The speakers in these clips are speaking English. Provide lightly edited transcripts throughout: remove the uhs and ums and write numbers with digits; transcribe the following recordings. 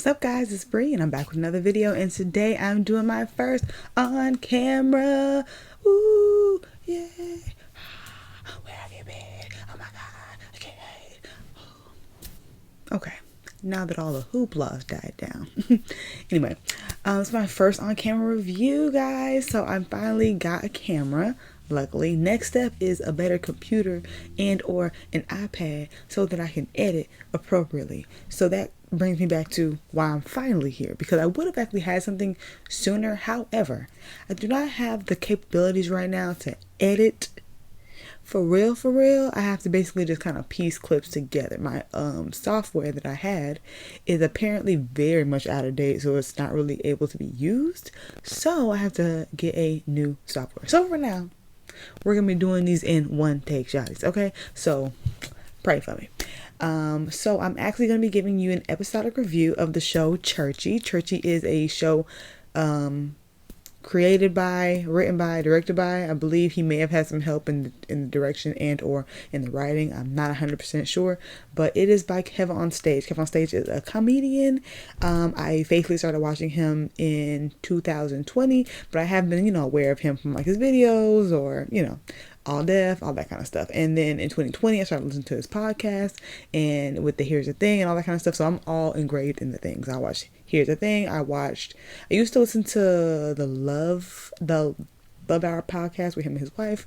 What's up, guys? It's Bree and I'm back with another video, and today I'm doing my first on camera. Ooh, yeah. Where have you been? Oh my god, I can't wait. Okay, now that all the hoopla died down. Anyway, it's my first on camera review, guys. So I finally got a camera. Luckily, next step is a better computer and or an iPad so that I can edit appropriately. So that brings me back to why I'm finally here, because I would have actually had something sooner. However, I do not have the capabilities right now to edit for real. I have to basically just kind of piece clips together. My software that I had is apparently very much out of date, so it's not really able to be used. So I have to get a new software. So for now, we're gonna be doing these in one take shotties, okay? So pray for me. So I'm actually gonna be giving you an episodic review of the show Churchy. Churchy is a show created by, written by, directed by, I believe he may have had some help in the direction and or in the writing. I'm not 100% sure, but it is by Kevin on Stage. Kevin on Stage is a comedian. I faithfully started watching him in 2020, but I have been, aware of him from like his videos or, All Deaf, all that kind of stuff. And then in 2020, I started listening to his podcast and with the Here's the Thing and all that kind of stuff. So I'm all engraved in the things. I watched Here's the Thing. I used to listen to the Love Hour podcast with him and his wife.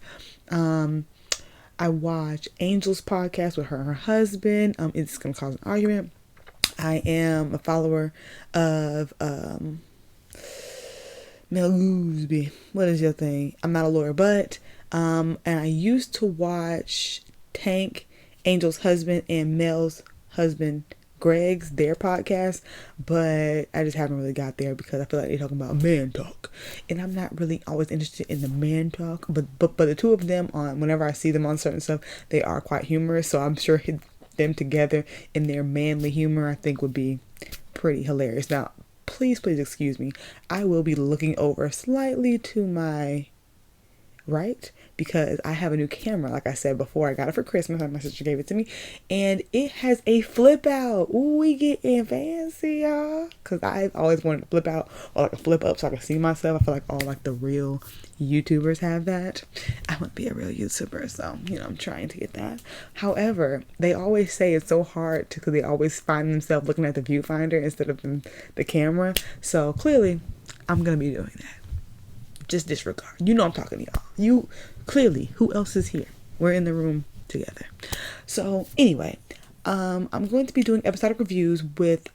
I watch Angel's podcast with her and her husband. It's going to cause an argument. I am a follower of Mel Gooseby. What is your thing? I'm not a lawyer, but and I used to watch Tank, Angel's husband, and Mel's husband, Greg's, their podcast, but I just haven't really got there because I feel like they're talking about man talk, and I'm not really always interested in the man talk. But the two of them, on whenever I see them on certain stuff, they are quite humorous. So I'm sure them together in their manly humor, I think, would be pretty hilarious. Now, please excuse me. I will be looking over slightly to my right because I have a new camera. Like I said before, I got it for Christmas. My sister gave it to me, and it has a flip out. Ooh, we getting fancy, y'all, because I've always wanted to flip out or like a flip up so I can see myself. I feel like all like the real YouTubers have that. I want to be a real YouTuber, so I'm trying to get that. However, they always say it's so hard because they always find themselves looking at the viewfinder instead of the camera. So clearly I'm gonna be doing that. Just disregard. I'm talking to y'all. You clearly, who else is here? We're in the room together. So anyway, I'm going to be doing episodic reviews with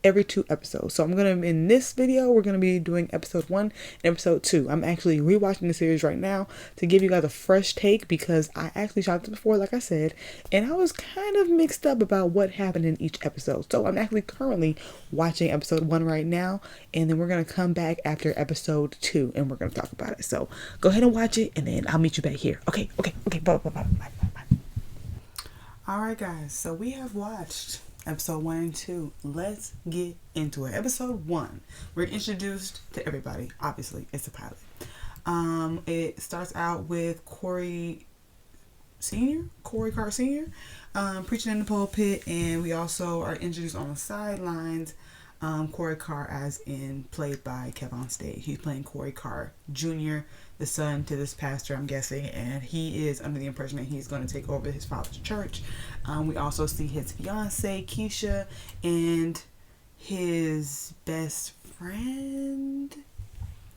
every 2 episodes. So in this video, we're gonna be doing episode 1 and episode 2. I'm actually rewatching the series right now to give you guys a fresh take because I actually shot this before, like I said, and I was kind of mixed up about what happened in each episode. So I'm actually currently watching episode 1 right now, and then we're gonna come back after episode 2 and we're gonna talk about it. So go ahead and watch it, and then I'll meet you back here. Okay. Bye. All right, guys. So we have watched episode 1 and 2. Let's get into it. Episode 1, we're introduced to everybody. Obviously, it's a pilot. It starts out with Corey Carr Sr. Preaching in the pulpit, and we also are introduced on the sidelines. Corey Carr, as in played by Kevin on Stage. He's playing Corey Carr Jr., the son to this pastor, I'm guessing, and he is under the impression that he's going to take over his father's church. We also see his fiance Keisha and his best friend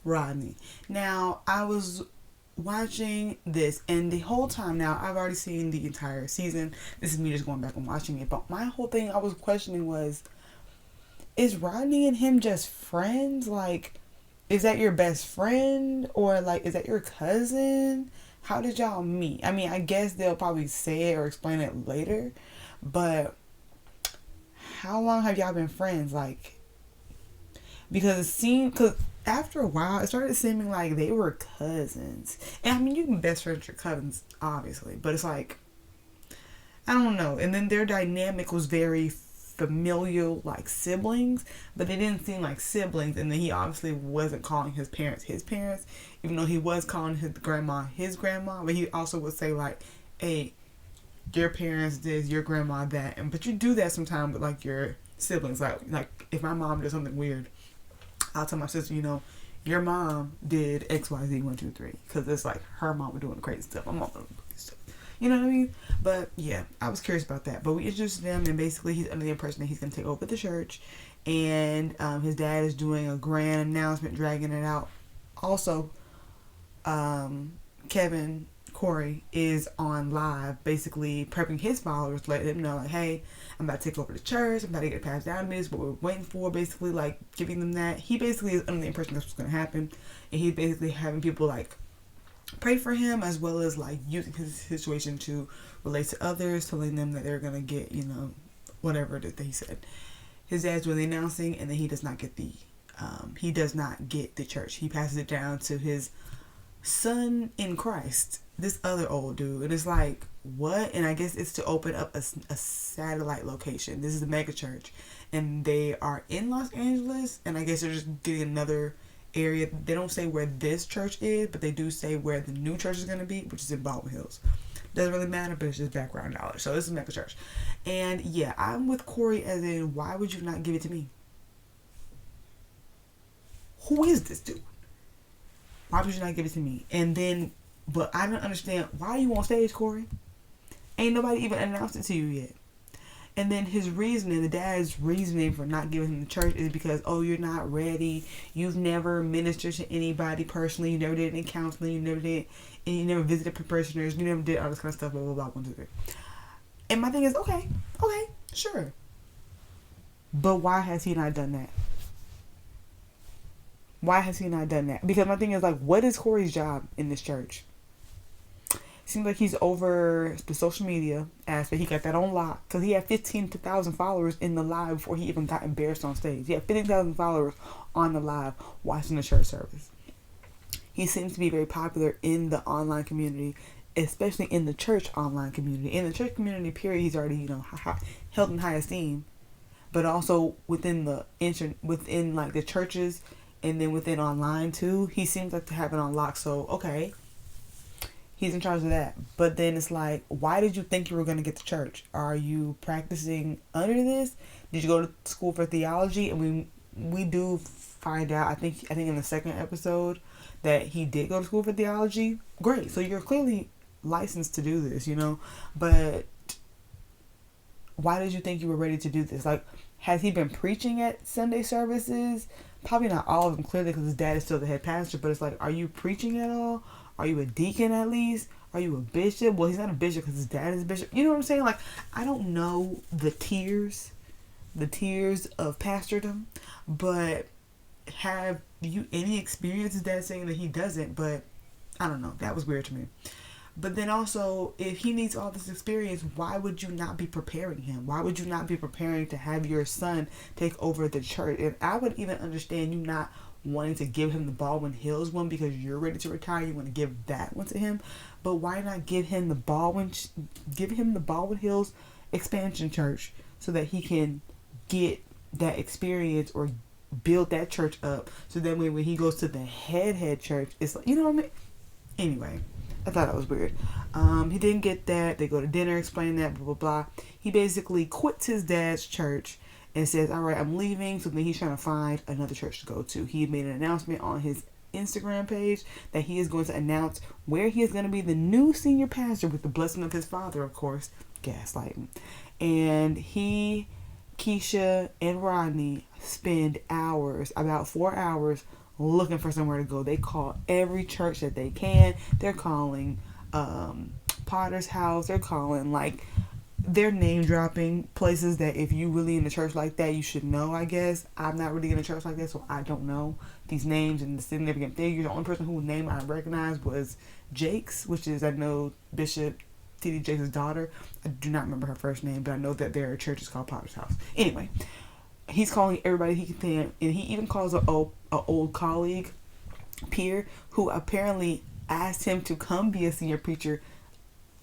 Rodney. Now, I was watching this, and the whole time now, I've already seen the entire season. This is me just going back and watching it, but my whole thing I was questioning was, is Rodney and him just friends? Like, is that your best friend? Or, like, is that your cousin? How did y'all meet? I mean, I guess they'll probably say it or explain it later. But how long have y'all been friends? Like, because after a while, it started seeming like they were cousins. And, I mean, you can be best friends with your cousins, obviously. But it's like, I don't know. And then their dynamic was very familial, like siblings, but they didn't seem like siblings. And then he obviously wasn't calling his parents, even though he was calling his grandma, but he also would say like, hey, your parents this, your grandma that. But you do that sometimes with like your siblings. Like if my mom did something weird, I'll tell my sister, your mom did XYZ 1, 2, 3, because it's like her mom was doing the crazy stuff. My mom doing the crazy stuff. You know what I mean? But yeah, I was curious about that. But we introduced him, and basically he's under the impression that he's going to take over the church, and his dad is doing a grand announcement, dragging it out. Also, Corey is on live, basically prepping his followers, letting them know, like, hey, I'm about to take over the church, I'm about to get it passed down to me, this is what we're waiting for, basically, like, giving them that. He basically is under the impression that's what's going to happen, and he's basically having people, like, pray for him, as well as, like, using his situation to relate to others, telling them that they're going to get, whatever that he said. His dad's doing the announcing, and then he does not get the church. He passes it down to his son in Christ, this other old dude, and it's like, what? And I guess it's to open up a satellite location. This is the mega church, and they are in Los Angeles, and I guess they're just getting another area. They don't say where this church is, but they do say where the new church is going to be, which is in Baldwin Hills. Doesn't really matter, but it's just background knowledge. So this is a mega church, and yeah, I'm with Corey, as in, why would you not give it to me? Who is this dude? Why would you not give it to me? And then, but I don't understand, why are you on stage, Corey? Ain't nobody even announced it to you yet. And then his reasoning, the dad's reasoning for not giving him the church is because, oh, you're not ready. You've never ministered to anybody personally. You never did any counseling. You never visited parishioners. You never did all this kind of stuff, blah, blah, blah, 1, 2, 3. And my thing is, okay, sure. But why has he not done that? Why has he not done that? Because my thing is, like, what is Corey's job in this church? Seems like he's over the social media aspect. He got that on lock, because he had 15,000 followers in the live before he even got embarrassed on stage. He had 15,000 followers on the live watching the church service. He seems to be very popular in the online community, especially in the church online community. In the church community, period, he's already, held in high esteem. But also within like the churches, and then within online too, he seems like to have it on lock. So, okay, he's in charge of that. But then it's like, why did you think you were going to get to church? Are you practicing under this? Did you go to school for theology? And we do find out, I think in the second episode, that he did go to school for theology. Great. So you're clearly licensed to do this, But why did you think you were ready to do this? Like, has he been preaching at Sunday services? Probably not all of them, clearly, because his dad is still the head pastor. But it's like, are you preaching at all? Are you a deacon at least? Are you a bishop? Well, he's not a bishop because his dad is a bishop. You know what I'm saying? Like, I don't know the tiers of pastordom, but have you any experience with that, saying that he doesn't? But I don't know. That was weird to me. But then also, if he needs all this experience, why would you not be preparing him? Why would you not be preparing to have your son take over the church? And I would even understand you not wanting to give him the Baldwin Hills one because you're ready to retire. You want to give that one to him. But why not give him the Baldwin Hills expansion church so that he can get that experience or build that church up? So that way when he goes to the head church, it's like, you know what I mean? Anyway, I thought that was weird. He didn't get that. They go to dinner, explain that, blah, blah, blah. He basically quits his dad's church and says, all right, I'm leaving. So then he's trying to find another church to go to. He made an announcement on his Instagram page that he is going to announce where he is going to be the new senior pastor with the blessing of his father, of course, gaslighting. And he, Keisha, and Rodney spend hours, about 4 hours, looking for somewhere to go. They call every church that they can. They're calling Potter's House. They're calling, like, they're name dropping places that if you really in a church like that, you should know, I guess. I'm not really in a church like that, so I don't know these names and the significant figures. The only person whose name I recognized was Jakes, which is, I know, Bishop T.D. Jakes' daughter. I do not remember her first name, but I know that there are churches called Potter's House. Anyway, he's calling everybody he can, and he even calls an old colleague, peer, who apparently asked him to come be a senior preacher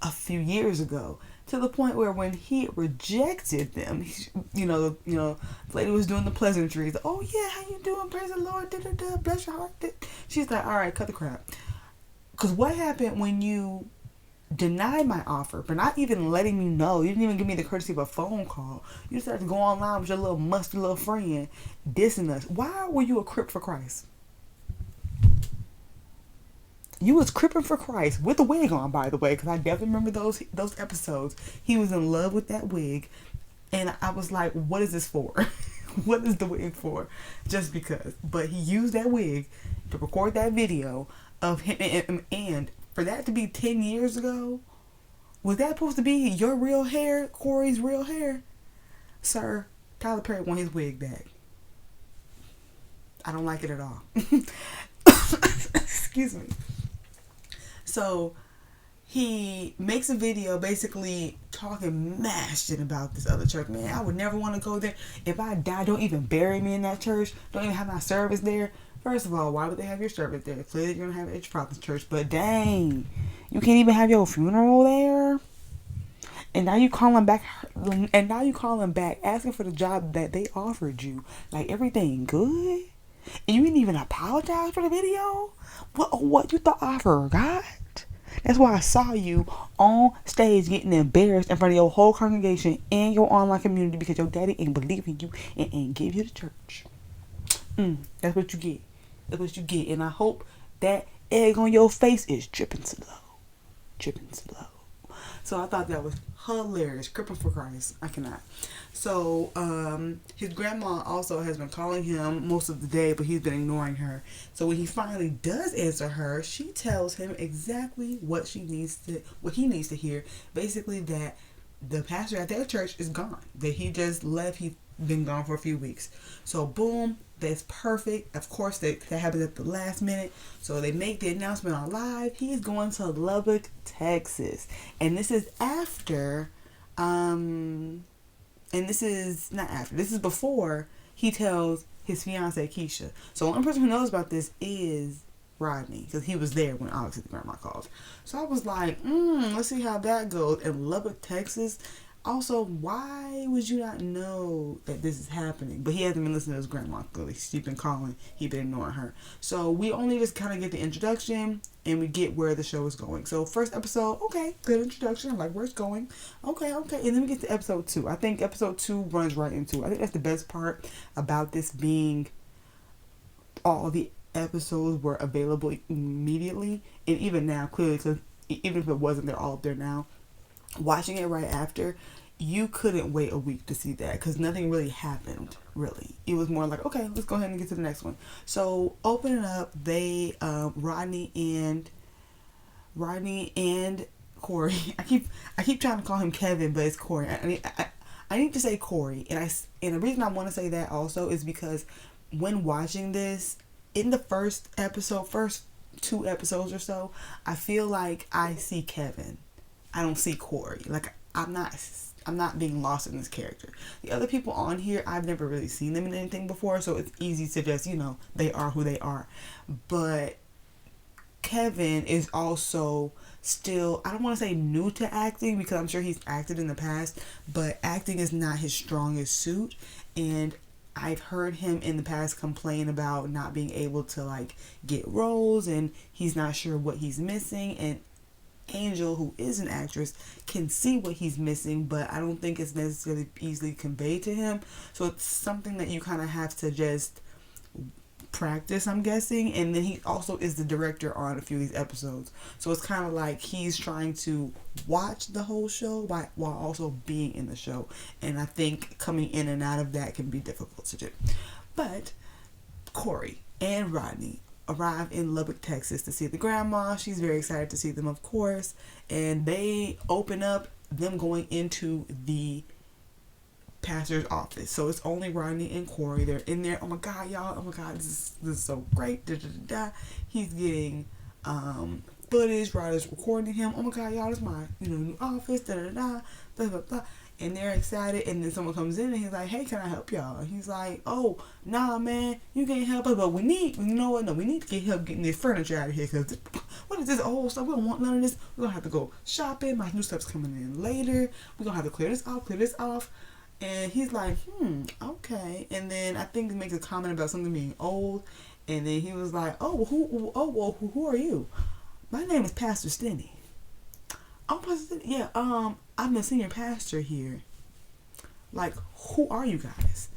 a few years ago, to the point where when he rejected them, the lady was doing the pleasantries. Oh yeah, how you doing? Praise the Lord. Da, da, da, bless your heart. She's like, all right, cut the crap. Because what happened when you denied my offer, but not even letting me know. You didn't even give me the courtesy of a phone call. You decided to go online with your little musty little friend, dissing us. Why were you a crip for Christ? You was cripping for Christ with a wig on, by the way, because I definitely remember those episodes. He was in love with that wig, and I was like, "What is this for? What is the wig for?" Just because. But he used that wig to record that video of him, and for that to be 10 years ago, was that supposed to be your real hair, Corey's real hair, sir? Tyler Perry want his wig back. I don't like it at all. Excuse me. So he makes a video basically talking mad shit about this other church. Man, I would never want to go there. If I die, don't even bury me in that church. Don't even have my service there. First of all, why would they have your service there? Clearly you're going to have it at your father's church. But dang, you can't even have your funeral there? And now you calling back, asking for the job that they offered you. Like, everything good? And you didn't even apologize for the video? What you thought I forgot? That's why I saw you on stage getting embarrassed in front of your whole congregation and your online community because your daddy ain't believe in you and ain't give you the church. That's what you get. That's what you get. And I hope that egg on your face is dripping slow. Dripping slow. So I thought that was hilarious. Crippin' for Christ. I cannot. So his grandma also has been calling him most of the day, but he's been ignoring her. So when he finally does answer her, she tells him exactly what he needs to hear. Basically that the pastor at their church is gone. That he just left. He's been gone for a few weeks. So boom, that's perfect. Of course, that happens at the last minute. So they make the announcement on live. He's going to Lubbock, Texas. And this is after, and this is not after, this is before he tells his fiance Keisha. So the only person who knows about this is Rodney, because he was there when obviously the grandma called. So I was like, let's see how that goes. In Lubbock, Texas. Also, why would you not know that this is happening? But he hasn't been listening to his grandma. She's been calling. He's been ignoring her. So we only just kind of get the introduction and we get where the show is going. So first episode, okay, good introduction. I'm like, where's it going? Okay. And then we get to episode 2. I think episode 2 runs right into it. I think that's the best part about this being all the episodes were available immediately. And even now, clearly, because even if it wasn't, they're all up there now. Watching it right after, you couldn't wait a week to see that because nothing really happened, really. It was more like, okay, let's go ahead and get to the next one. So opening up, they Rodney and Corey. I keep trying to call him Kevin, but it's Corey. I need to say Corey, and the reason I want to say that also is because when watching this in the first 2 episodes or so, I feel like I see Kevin. I don't see Corey. Like, I'm not being lost in this character. The other people on here, I've never really seen them in anything before, so it's easy to just, they are who they are. But Kevin is also still, I don't want to say new to acting because I'm sure he's acted in the past, but acting is not his strongest suit. And I've heard him in the past complain about not being able to get roles, and he's not sure what he's missing. And Angel, who is an actress, can see what he's missing, but I don't think it's necessarily easily conveyed to him. So it's something that you kind of have to just practice, I'm guessing. And then he also is the director on a few of these episodes. So it's kind of like he's trying to watch the whole show while also being in the show. And I think coming in and out of that can be difficult to do. But Corey and Rodney arrive in Lubbock, Texas to see the grandma. She's very excited to see them, of course. And they open up them going into the pastor's office. So it's only Rodney and Corey. They're in there. Oh my God, y'all. Oh my God, this is so great. He's getting footage. Rodney's recording him. Oh my God, y'all, this is my new office. Blah, blah, blah. And they're excited, and then someone comes in and he's like, hey, can I help y'all? And he's like, oh, nah, man, you can't help us, but we need to get help getting this furniture out of here, because what is this old stuff? We don't want none of this. We're going to have to go shopping. My new stuff's coming in later. We're going to have to clear this off. And he's like, okay. And then I think he makes a comment about something being old, and then he was like, who are you? My name is Pastor Stinney. Yeah, I'm the senior pastor here. Like, who are you guys?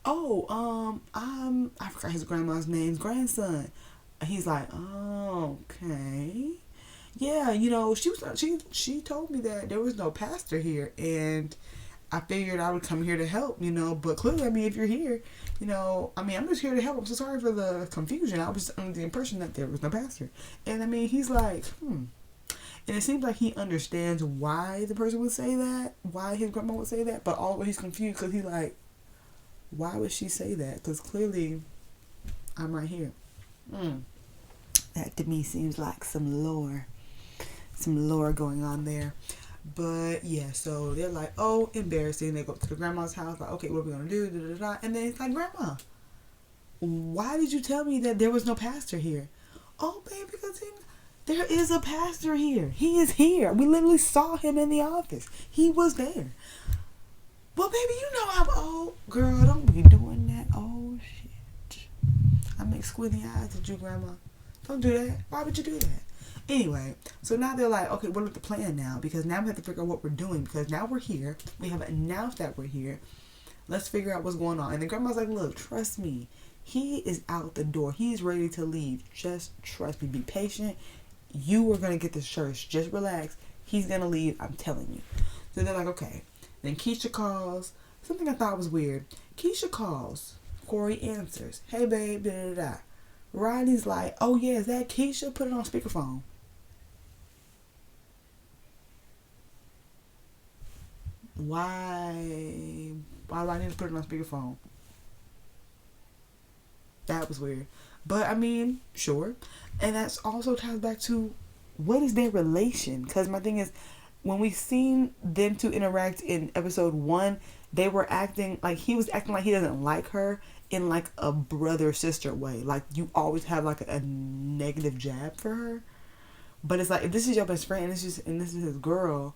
Oh, I forgot his grandma's name's grandson. And he's like, oh, okay. Yeah, she told me that there was no pastor here, and I figured I would come here to help, but clearly, I mean, if you're here, I mean, I'm just here to help. I'm so sorry for the confusion. I was under the impression that there was no pastor. And I mean, he's like, And it seems like he understands why the person would say that, why his grandma would say that, but all he's confused because he's like, why would she say that? Because clearly, I'm right here. That to me seems like some lore going on there. But yeah, so they're like, oh, embarrassing. They go up to the grandma's house, like, okay, what are we gonna do? Da, da, da. And then it's like, Grandma, why did you tell me that there was no pastor here? Oh, baby, because there is a pastor here. He is here. We literally saw him in the office. He was there. Well, baby, I'm old. Girl, don't be doing that. Oh, shit. I make squinty eyes at you, Grandma. Don't do that. Why would you do that? Anyway, so now they're like, okay, what is the plan now? Because now we have to figure out what we're doing. Because now we're here. We have announced that we're here. Let's figure out what's going on. And the grandma's like, look, trust me. He is out the door. He's ready to leave. Just trust me. Be patient. You are going to get this church. Just relax. He's going to leave. I'm telling you. So they're like, okay. Then Keisha calls. Something I thought was weird. Keisha calls. Corey answers. Hey, babe. Da, da, da. Rodney's like, oh, yeah, is that Keisha? Put it on speakerphone. Why do I need to put it on speakerphone? That was weird. But, I mean, sure. And that's also ties back to what is their relation? Because my thing is, when we seen them two interact in episode 1, they were acting like he was acting like he doesn't like her in like a brother-sister way. Like you always have like a negative jab for her. But it's like, if this is your best friend and this is his girl,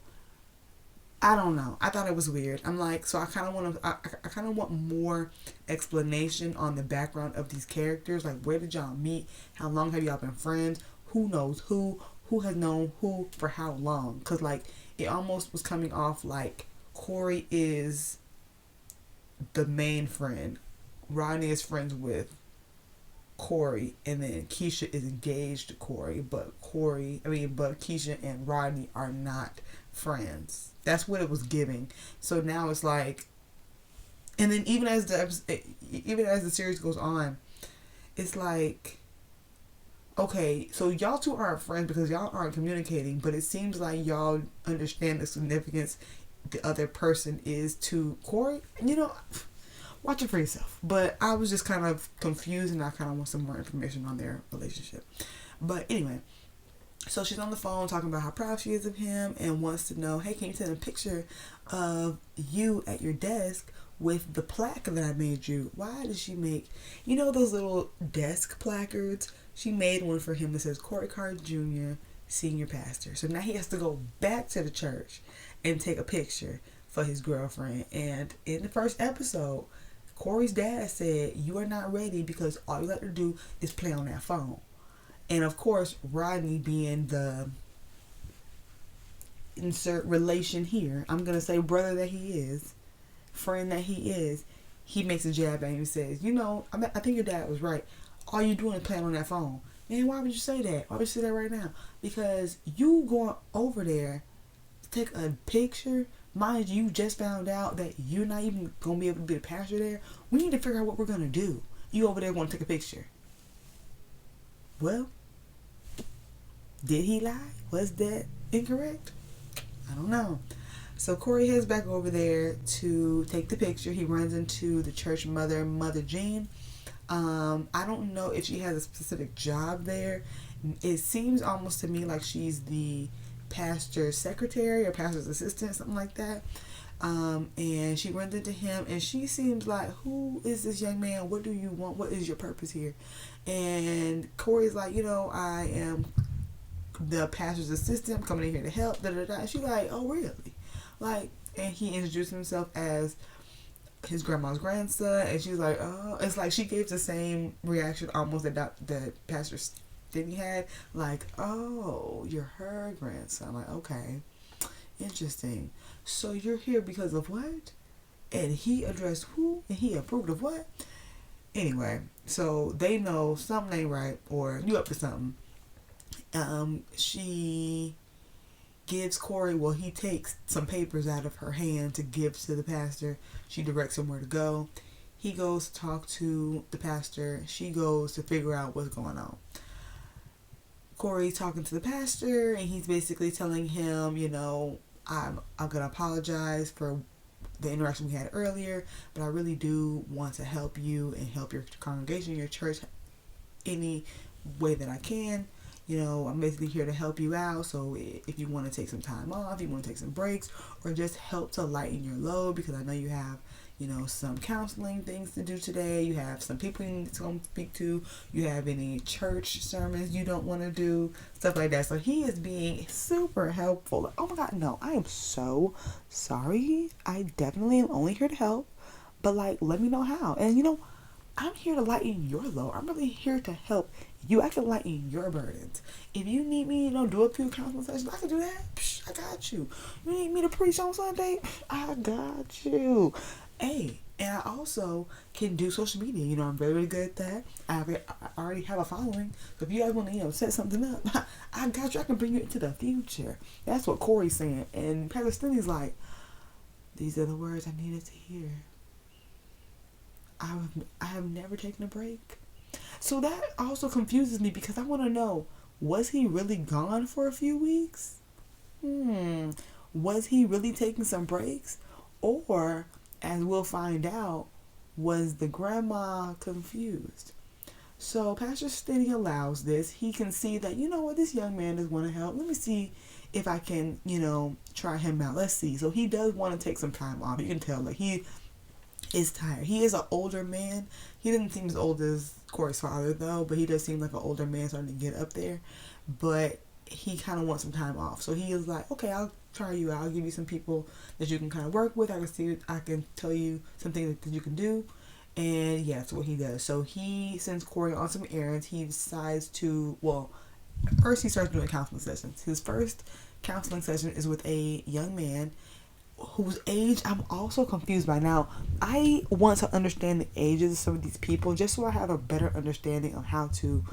I don't know. I thought it was weird. I'm like, so I kind of want more explanation on the background of these characters. Like, where did y'all meet? How long have y'all been friends? Who knows who? Who has known who for how long? Because, like, it almost was coming off like Corey is the main friend. Rodney is friends with Corey, and then Keisha is engaged to Corey, but Keisha and Rodney are not friends. That's what it was giving. So now it's like, and then even as the series goes on, it's like, okay, so y'all two aren't friends because y'all aren't communicating, but it seems like y'all understand the significance the other person is to Corey. Watch it for yourself. But I was just kind of confused, and I kind of want some more information on their relationship. But anyway, so she's on the phone talking about how proud she is of him and wants to know, hey, can you send a picture of you at your desk with the plaque that I made you? Why did she make, those little desk placards? She made one for him that says Corey Carr Jr., Senior Pastor. So now he has to go back to the church and take a picture for his girlfriend. And in the first episode, Corey's dad said, you are not ready because all you got to do is play on that phone. And of course, Rodney being the insert relation here, I'm going to say brother that he is, friend that he is, he makes a jab at him and says, I think your dad was right. All you doing is playing on that phone. Man, why would you say that? Why would you say that right now? Because you going over there to take a picture. Mind you, just found out that you're not even going to be able to be the pastor there. We need to figure out what we're going to do. You over there want to take a picture. Well, did he lie? Was that incorrect? I don't know. So Corey heads back over there to take the picture. He runs into the church mother, Mother Jean. I don't know if she has a specific job there. It seems almost to me like she's the pastor's secretary or pastor's assistant, something like that. And she runs into him, and she seems like, who is this young man? What do you want? What is your purpose here? And Corey's like, I am the pastor's assistant. I'm coming in here to help. Da, da, da. And she's like, oh, really? Like, and he introduced himself as his grandma's grandson, and she's like, oh, it's like she gave the same reaction almost that Pastor Stingy had, like, oh, you're her grandson. I'm like, okay. interesting. So you're here because of what? And he addressed who? And he approved of what? Anyway, so they know something ain't right, or you up to something. She gives Corey, well, he takes some papers out of her hand to give to the pastor. She directs him where to go. He goes to talk to the pastor. She goes to figure out what's going on. Corey's talking to the pastor, and he's basically telling him, I'm gonna apologize for the interaction we had earlier, but I really do want to help you and help your congregation, your church, any way that I can. I'm basically here to help you out. So if you want to take some time off, you want to take some breaks, or just help to lighten your load, because I know you have, some counseling things to do today. You have some people you need to come speak to. You have any church sermons you don't want to do, stuff like that. So he is being super helpful. Oh my God, no, I am so sorry. I definitely am only here to help, but let me know how. And I'm here to lighten your load. I'm really here to help you. I can lighten your burdens. If you need me, do a few counseling sessions, I can do that. Psh, I got you. You need me to preach on Sunday? I got you. Hey, and I also can do social media. I'm very, very good at that. I already have a following. So if you guys want to, set something up, I got you. I can bring you into the future. That's what Corey's saying. And Pastor Stinley's like, these are the words I needed to hear. I have never taken a break. So that also confuses me, because I want to know, was he really gone for a few weeks? Was he really taking some breaks? Or, as we'll find out, was the grandma confused? So Pastor Stinney allows this. He can see that, this young man does want to help. Let me see if I can, try him out. Let's see. So he does want to take some time off. You can tell that he is tired. He is an older man. He doesn't seem as old as Corey's father, though, but he does seem like an older man starting to get up there. But he kind of wants some time off. So he is like, okay, I'll try you out. I'll give you some people that you can kind of work with. I can tell you something that you can do. And yeah, that's what he does. So he sends Corey on some errands. He decides to, first he starts doing counseling sessions. His first counseling session is with a young man whose age I'm also confused by. Now, I want to understand the ages of some of these people just so I have a better understanding of how to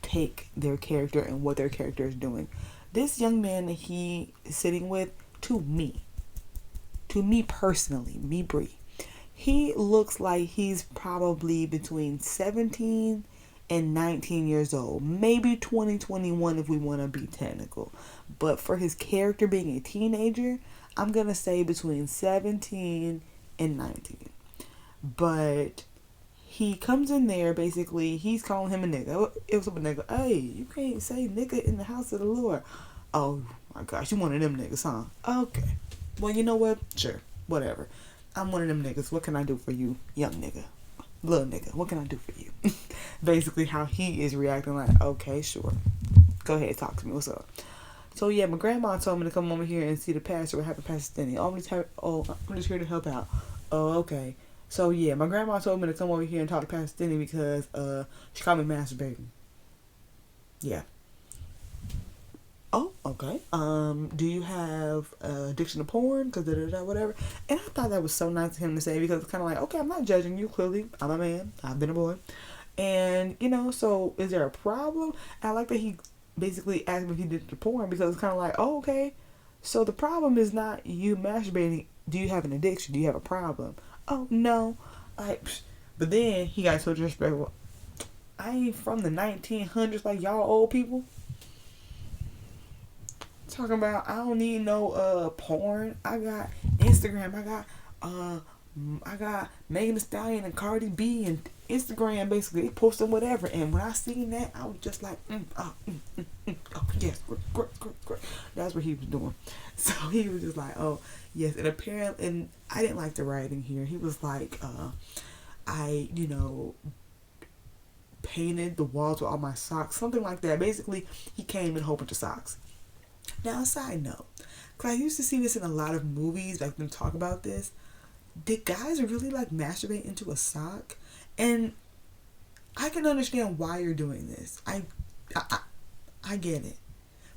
take their character and what their character is doing. This young man that he is sitting with, to me personally, me Bree, he looks like he's probably between 17 and 19 years old. Maybe 20, 21 if we want to be technical. But for his character being a teenager, I'm going to say between 17 and 19. But he comes in there, basically, he's calling him a nigga. It was a nigga. Hey, you can't say nigga in the house of the Lord. Oh my gosh, you one of them niggas, huh? Okay. Well, you know what? Sure. Whatever. I'm one of them niggas. What can I do for you, young nigga? Little nigga. What can I do for you? Basically how he is reacting, like, okay, sure. Go ahead, talk to me. What's up? So yeah, my grandma told me to come over here and see the pastor. What happened, Pastor Stinny? I'm just here to help out. Oh, okay. So yeah, my grandma told me to come over here and talk to Pastor Stinny because she called me masturbating. Yeah. Oh, okay. Do you have addiction to porn? Cause whatever. And I thought that was so nice of him to say, because it's kind of like, okay, I'm not judging you. Clearly, I'm a man. I've been a boy. And so is there a problem? And I like that he basically asked me if he did the porn, because it's kind of like, oh, okay, so the problem is not you masturbating. Do you have an addiction? Do you have a problem? Oh, no. But then he got so disrespectful. I ain't from the 1900s like y'all old people. Talking about I don't need no porn. I got Instagram. I got Megan Thee Stallion and Cardi B and Instagram, basically they posting whatever. And when I seen that, I was just like, oh yes, great. That's what he was doing. So he was just like, oh yes. And apparently, and I didn't like the writing here. He was like, I painted the walls with all my socks, something like that. Basically, he came in a whole bunch of socks. Now, a side note, because I used to see this in a lot of movies, like them talk about this. Did guys really masturbate into a sock? And I can understand why you're doing this. I get it.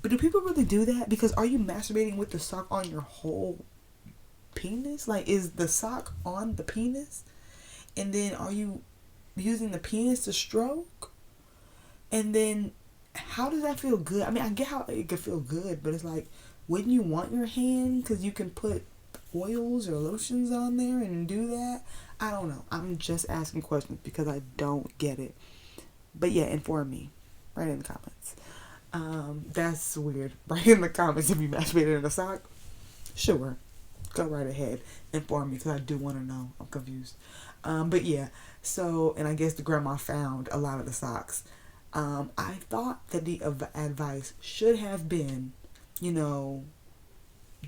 But do people really do that? Because are you masturbating with the sock on your whole penis? Like, is the sock on the penis? And then are you using the penis to stroke? And then how does that feel good? I mean, I get how it could feel good, but it's like, wouldn't you want your hand? Because you can put oils or lotions on there and do that. I don't know. I'm just asking questions because I don't get it. But yeah, inform me. Write in the comments. That's weird. Write in the comments if you masturbated in a sock. Sure. Go right ahead. Inform me because I do want to know. I'm confused. But yeah. So, and I guess the grandma found a lot of the socks. I thought that the advice should have been, you know,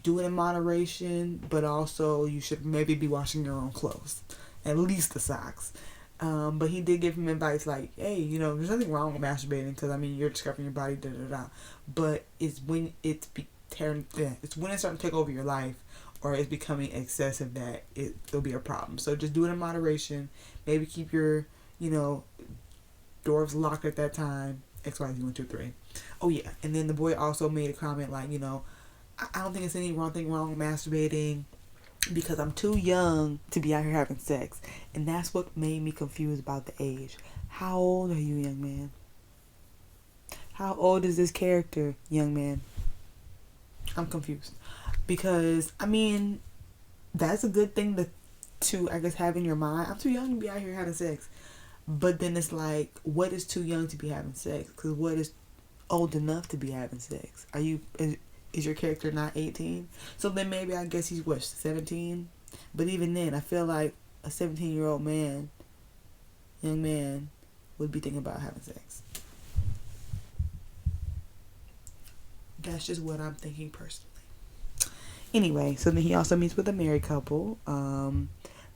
do it in moderation, but also you should maybe be washing your own clothes, at least the socks. But he did give him advice like, hey, you know, there's nothing wrong with masturbating because, I mean, you're discovering your body, da-da-da. But it's when it's when it's starting to take over your life or it's becoming excessive that it'll be a problem. So just do it in moderation. Maybe keep your, you know, doors locked at that time. XYZ 1, 2, 3. Oh yeah, and then the boy also made a comment like, you know, I don't think it's anything wrong with masturbating because I'm too young to be out here having sex. And that's what made me confused about the age. How old are you, young man? How old is this character, young man? I'm confused. Because, I mean, that's a good thing to I guess, have in your mind. I'm too young to be out here having sex. But then it's like, what is too young to be having sex? Because what is old enough to be having sex? Is your character not 18? So then maybe I guess he's what, 17? But even then, I feel like a 17-year-old young man, would be thinking about having sex. That's just what I'm thinking personally. Anyway, so then he also meets with a married couple.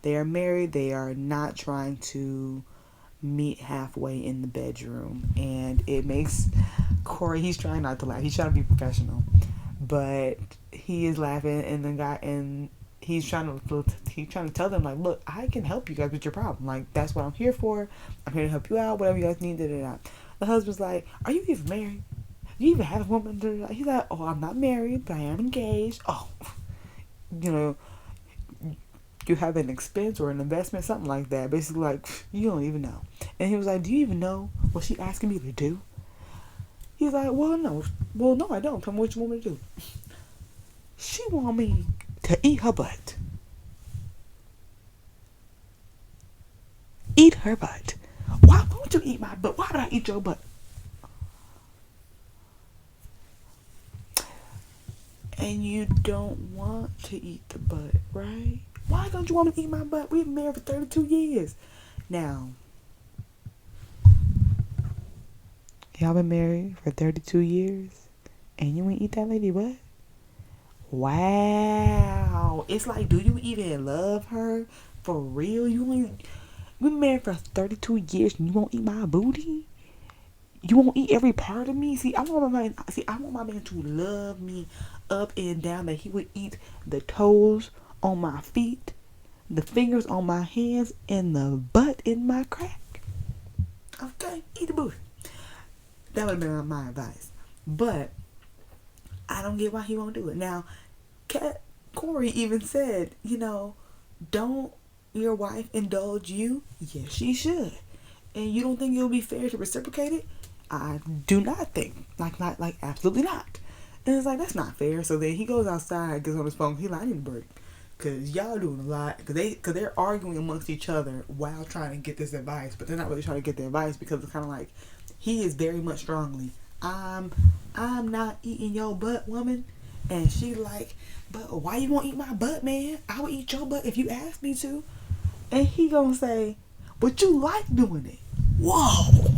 They are married. They are not trying to meet halfway in the bedroom. And it makes Corey, he's trying not to laugh. He's trying to be professional. But he is laughing, and he's trying to tell them like, look, I can help you guys with your problem. Like, that's what I'm here for. I'm here to help you out. Whatever you guys need. Da-da-da. The husband's like, are you even married? Do you even have a woman? Da-da-da. He's like, oh, I'm not married, but I am engaged. Oh, you know, you have an expense or an investment, something like that. Basically, like, you don't even know. And he was like, do you even know what she asking me to do? He's like, well, no, I don't. Tell me what you want me to do. She want me to eat her butt. Eat her butt. Why won't you eat my butt? Why would I eat your butt? And you don't want to eat the butt, right? Why don't you want me to eat my butt? We've been married for 32 years. Now, y'all been married for 32 years and you ain't eat that lady butt? Wow. It's like, do you even love her? For real? We've been married for 32 years and you won't eat my booty? You won't eat every part of me? I want my man to love me up and down, that he would eat the toes on my feet, the fingers on my hands, and the butt in my crack. Okay, eat the booty. That would have been my advice. But I don't get why he won't do it. Now, Corey even said, you know, don't your wife indulge you? Yes, she should. And you don't think it would be fair to reciprocate it? I do not think. Like, absolutely not. And it's like, that's not fair. So then he goes outside, gets on his phone. He's like, I need a break. Because y'all doing a lot. Because they're arguing amongst each other while trying to get this advice. But they're not really trying to get the advice because it's kind of like, he is very much strongly, I'm not eating your butt, woman. And she like, but why you won't eat my butt, man? I would eat your butt if you asked me to. And he gonna say, but you like doing it. Whoa.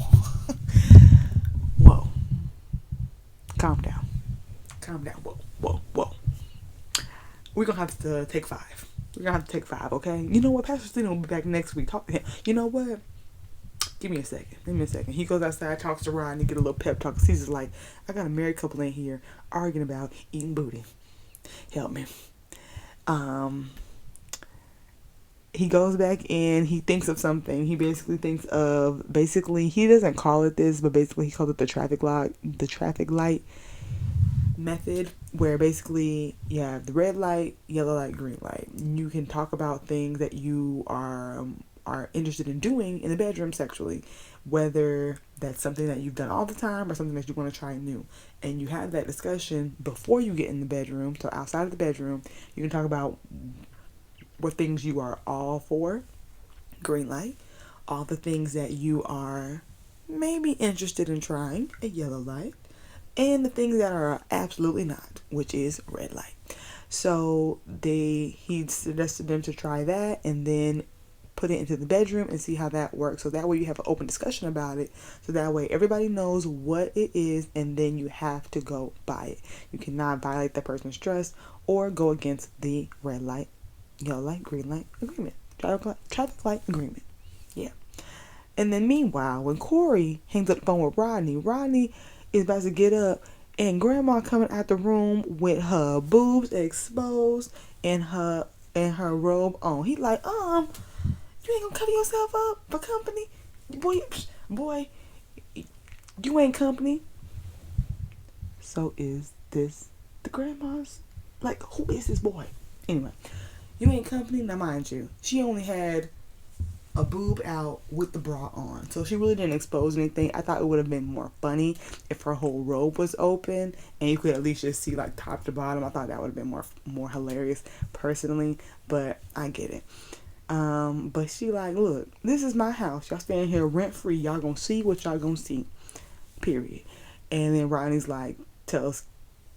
Whoa. Calm down. Whoa. We're gonna have to take 5. Okay? You know what? Pastor Stephen will be back next week. Talk to him. You know what? Give me a second. He goes outside, talks to Ryan, and get a little pep talk. He's just like, I got a married couple in here arguing about eating booty. Help me. He goes back in. He thinks of something. He he doesn't call it this, but basically he calls it the traffic light. method where basically you have the red light, yellow light, green light. You can talk about things that you are interested in doing in the bedroom sexually, whether that's something that you've done all the time or something that you want to try new. And you have that discussion before you get in the bedroom. So outside of the bedroom, you can talk about what things you are all for, green light, all the things that you are maybe interested in trying, a yellow light, and the things that are absolutely not, which is red light. So he suggested them to try that and then put it into the bedroom and see how that works. So that way you have an open discussion about it. So that way everybody knows what it is, and then you have to go by it. You cannot violate that person's trust or go against the red light, yellow light, green light agreement. Traffic light agreement. Yeah. And then meanwhile, when Corey hangs up the phone with Rodney is about to get up, and Grandma coming out the room with her boobs exposed and her robe on. He like, you ain't gonna cover yourself up for company, boy, you ain't company. So is this the grandma's? Like, who is this boy? Anyway, you ain't company. Now mind you, she only had a boob out with the bra on, so she really didn't expose anything. I thought it would have been more funny if her whole robe was open and you could at least just see like top to bottom. I thought that would have been more hilarious personally, but I get it. But she like, look, this is my house. Y'all staying here rent free. Y'all gonna see what y'all gonna see. Period. And then Rodney's like, tells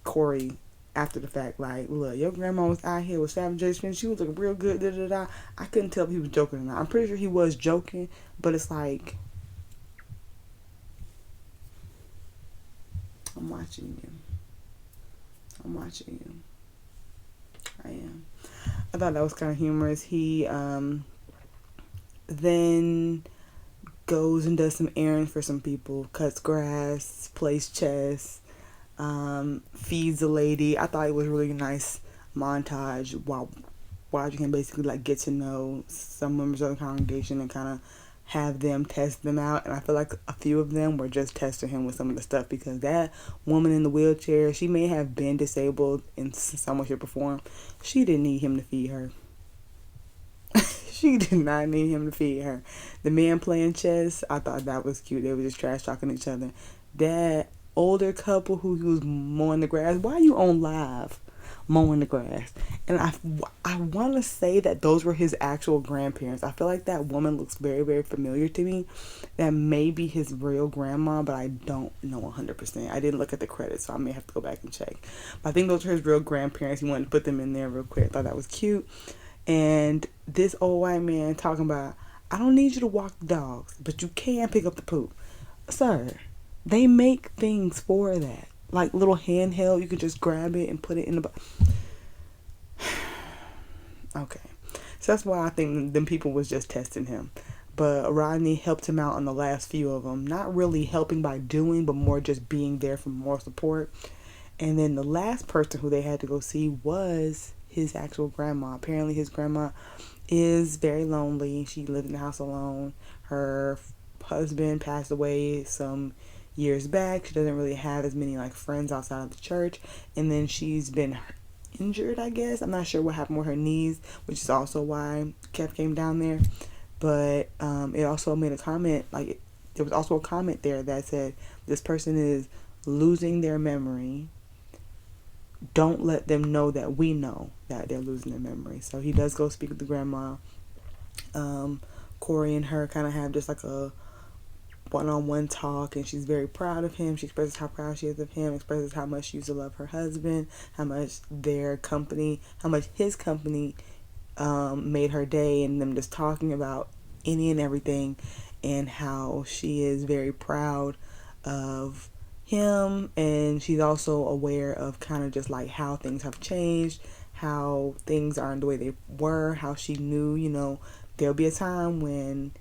Corey after the fact, like, look, your grandma was out here with Savage J. She was looking real good. Da da da. I couldn't tell if he was joking or not. I'm pretty sure he was joking, but it's like, I'm watching you. I am. I thought that was kind of humorous. He then goes and does some errands for some people, cuts grass, plays chess, feeds a lady. I thought it was a really nice montage while you can basically like get to know some members of the congregation and kind of have them test them out. And I feel like a few of them were just testing him with some of the stuff, because that woman in the wheelchair, she may have been disabled in some way, shape, or form. She didn't need him to feed her. She did not need him to feed her. The man playing chess, I thought that was cute. They were just trash talking each other. That older couple who was mowing the grass, why are you on live mowing the grass? And I want to say that those were his actual grandparents. I feel like that woman looks very, very familiar to me. That may be his real grandma, but I don't know 100%. I didn't look at the credits, so I may have to go back and check. But I think those are his real grandparents. He wanted to put them in there real quick. I thought that was cute. And this old white man talking about, I don't need you to walk the dogs, but you can pick up the poop. Sir, they make things for that. Like little handheld, you can just grab it and put it in the Okay. So that's why I think them people was just testing him. But Rodney helped him out on the last few of them. Not really helping by doing, but more just being there for more support. And then the last person who they had to go see was his actual grandma. Apparently his grandma is very lonely. She lived in the house alone. Her husband passed away some years back. She doesn't really have as many like friends outside of the church. And then she's been injured, I guess. I'm not sure what happened with her knees, which is also why Kev came down there. But it also made a comment, like there was also a comment there that said this person is losing their memory. Don't let them know that we know that they're losing their memory. So he does go speak with the grandma. Corey and her kind of have just like a one-on-one talk, and she's very proud of him. She expresses how proud she is of him, expresses how much she used to love her husband, how much his company made her day, and them just talking about any and everything, and how she is very proud of him. And she's also aware of kind of just like how things have changed, how things aren't the way they were, how she knew, there'll be a time when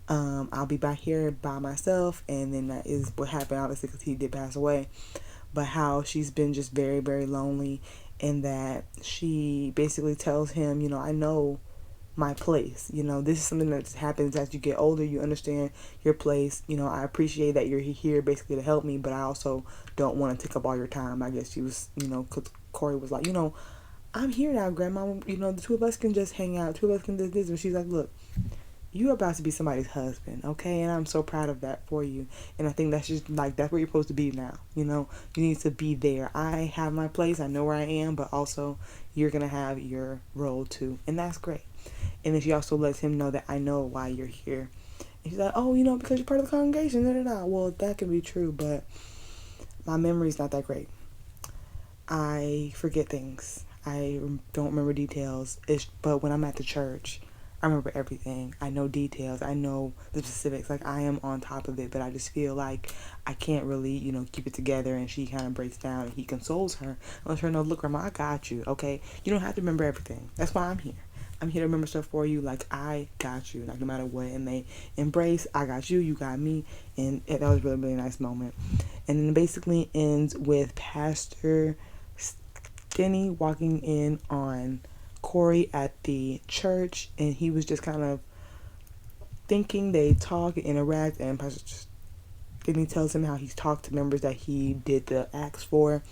I'll be back here by myself. And then that is what happened, obviously, because he did pass away. But how she's been just very, very lonely, and that she basically tells him, I know my place. This is something that happens as you get older. You understand your place. I appreciate that you're here basically to help me, but I also don't want to take up all your time. I guess she was, because Corey was like, I'm here now, Grandma. The two of us can just hang out. Two of us can do this. And she's like, look, you're about to be somebody's husband, okay? And I'm so proud of that for you. And I think that's just like, that's where you're supposed to be now. You need to be there. I have my place. I know where I am, but also you're going to have your role too. And that's great. And then she also lets him know that I know why you're here. And she's like, oh, because you're part of the congregation. Da, da, da. Well, that can be true, but my memory's not that great. I forget things. I don't remember details. But when I'm at the church, I remember everything. I know details. I know the specifics. Like, I am on top of it, but I just feel like I can't really, keep it together. And she kind of breaks down and he consoles her. And lets her know, look, Grandma, I got you, okay? You don't have to remember everything. That's why I'm here. I'm here to remember stuff for you. Like, I got you. Like, no matter what. And they embrace, I got you, you got me. And that was a really, really nice moment. And then it basically ends with Pastor Denny walking in on Corey at the church, and he was just kind of thinking. They talk and interact, and Pastor Denny tells him how he's talked to members that he did the acts for,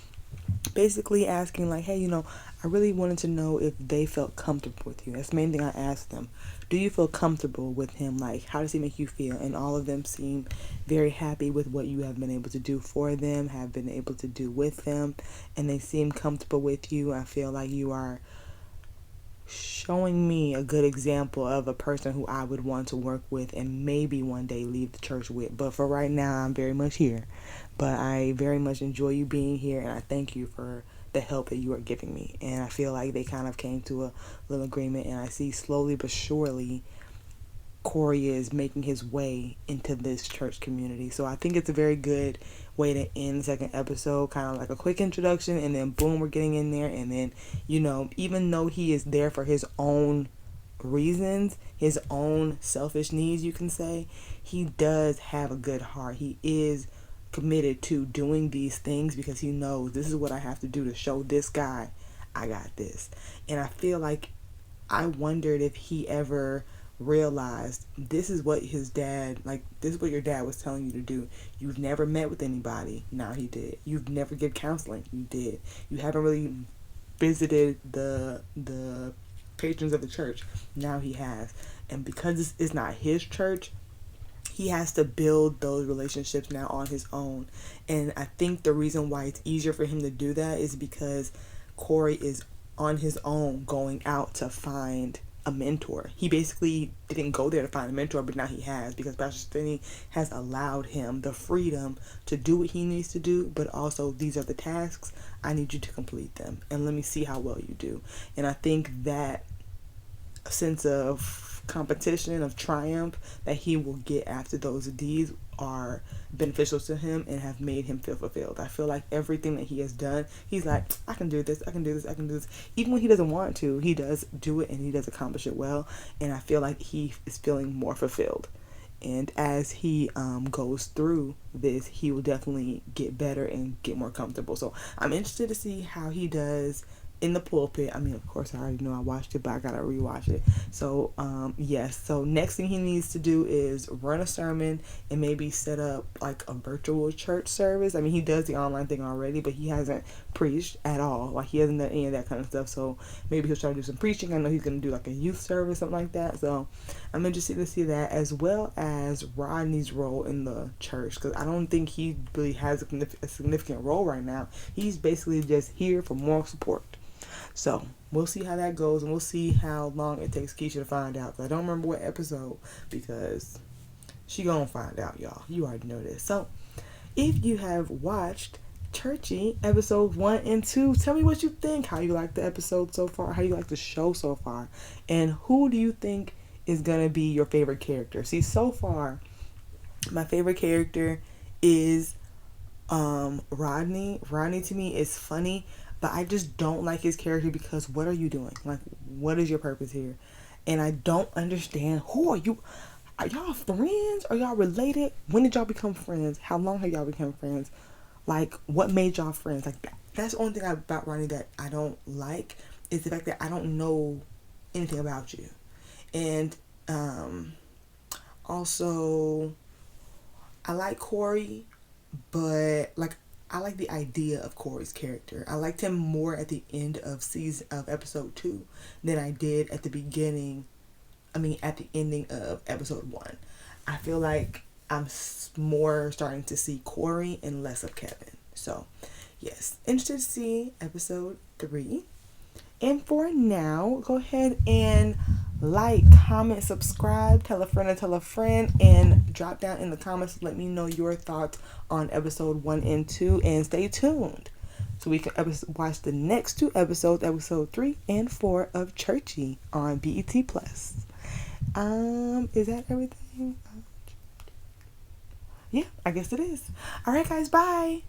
basically asking like, hey, I really wanted to know if they felt comfortable with you. That's the main thing I asked them. Do you feel comfortable with him? Like, how does he make you feel? And all of them seem very happy with what you have been able to do for them, have been able to do with them, and they seem comfortable with you. I feel like you are showing me a good example of a person who I would want to work with and maybe one day leave the church with. But for right now, I'm very much here. But I very much enjoy you being here, and I thank you for the help that you are giving me. And I feel like they kind of came to a little agreement, and I see slowly but surely Corey is making his way into this church community. So I think it's a very good way to end the second episode, kind of like a quick introduction, and then boom, we're getting in there. And then, even though he is there for his own reasons, his own selfish needs, you can say, he does have a good heart. He is committed to doing these things because he knows this is what I have to do to show this guy I got this. And I feel like I wondered if he ever realized this is what his dad, like, this is what your dad was telling you to do. You've never met with anybody. Now he did. You've never give counseling. You did. You haven't really visited the patrons of the church. Now he has. And because this is not his church, he has to build those relationships now on his own. And I think the reason why it's easier for him to do that is because Corey is on his own going out to find a mentor. He basically didn't go there to find a mentor, but now he has, because Pastor Finney has allowed him the freedom to do what he needs to do, but also, these are the tasks, I need you to complete them, and let me see how well you do. And I think that sense of competition, of triumph that he will get after those deeds are beneficial to him and have made him feel fulfilled. I feel like everything that he has done, he's like, I can do this, I can do this, I can do this. Even when he doesn't want to, he does do it, and he does accomplish it well. And I feel like he is feeling more fulfilled. And as he goes through this, he will definitely get better and get more comfortable. So I'm interested to see how he does in the pulpit. I mean, of course, I already know I watched it, but I gotta rewatch it. So, yes. So next thing he needs to do is run a sermon and maybe set up like a virtual church service. I mean, he does the online thing already, but he hasn't preached at all. Like, he hasn't done any of that kind of stuff. So maybe he'll try to do some preaching. I know he's gonna do like a youth service, something like that. So I'm interested to see that, as well as Rodney's role in the church, because I don't think he really has a significant role right now. He's basically just here for moral support. So we'll see how that goes, and we'll see how long it takes Keisha to find out. Cause I don't remember what episode, because she gonna find out, y'all. You already know this. So if you have watched Churchy episodes 1 and 2, tell me what you think. How you like the episode so far? How you like the show so far? And who do you think is gonna be your favorite character? See, so far, my favorite character is Rodney. Rodney to me is funny, but I just don't like his character because what are you doing? Like, what is your purpose here? And I don't understand. Who are you? Are y'all friends? Are y'all related? When did y'all become friends? How long have y'all become friends? Like, what made y'all friends? Like, that's the only thing about Rodney that I don't like, is the fact that I don't know anything about you. And also, I like Corey, but like I like the idea of Corey's character. I liked him more at the end of episode 2 than I did at the beginning. At the ending of episode 1. I feel like I'm more starting to see Corey and less of Kevin. So, yes, interested to see episode 3. And for now, go ahead and like, comment, subscribe, tell a friend, and drop down in the comments to let me know your thoughts on episode 1 and 2. And stay tuned so we can watch the next 2 episodes, episode 3 and 4 of Churchy on BET+. Is that everything? Yeah, I guess it is. All right, guys, bye.